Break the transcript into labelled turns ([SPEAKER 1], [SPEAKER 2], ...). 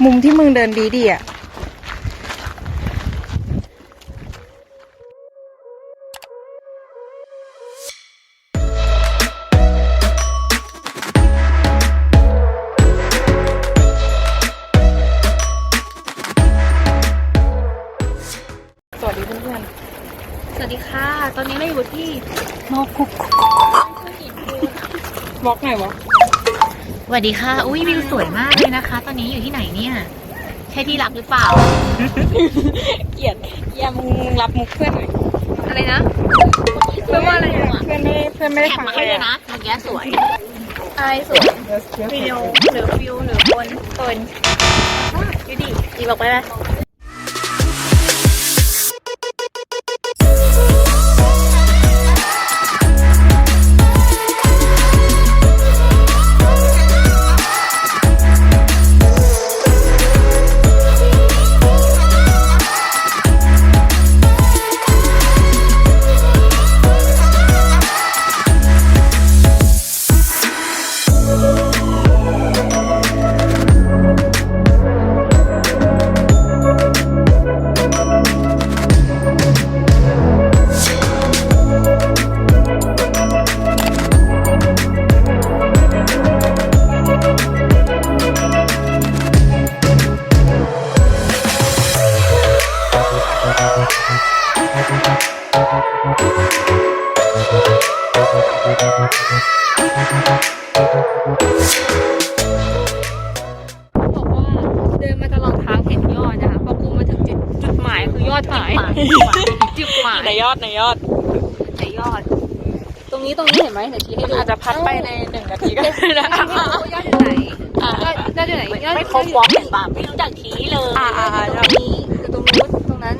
[SPEAKER 1] มุมที่มึงเดินดีอ่ะสวัสดีเพื่อนๆสวัสดีค่ะตอนนี้เราอยู่ที่มอคุกบล็อกไงวะ
[SPEAKER 2] สวัสดีค่ะอุ้ยวิวสวยมากเลยนะคะตอนนี้อยู่ที่ไหนเนี่ยใช่ที่รักหรือเปล่า
[SPEAKER 1] เกลียดมึงรับมุกเพื่อนหน่อยอะไรนะเพื่อนว่าอะไรเพื่อนไม่ได้ฟัง
[SPEAKER 2] มาให้เลยนะเมื่อกี้สวย
[SPEAKER 1] อะไรสวยวิดีโอหรือวิวหรือบนอยู่ดีอีบอกไปไหมบอกว่าเดินมาตลอดทางเห็นยอดนะคะพอกูมาถึงจุดหมายคือยอดหมายจุดหมายในยอด ตรงนี้เห็นไหมเดี๋ยวชี้ให้ดูอาจจะพัดไปใน1 นาทีก็ได้นะยอดอยู่ไหนยอดอยู่ไหนยอด
[SPEAKER 2] ไม่ครบวอล์กเห็นป่ะไม่รู้จักทีเลย
[SPEAKER 1] ตรงนี้คือตรงนู้นตรงนั้น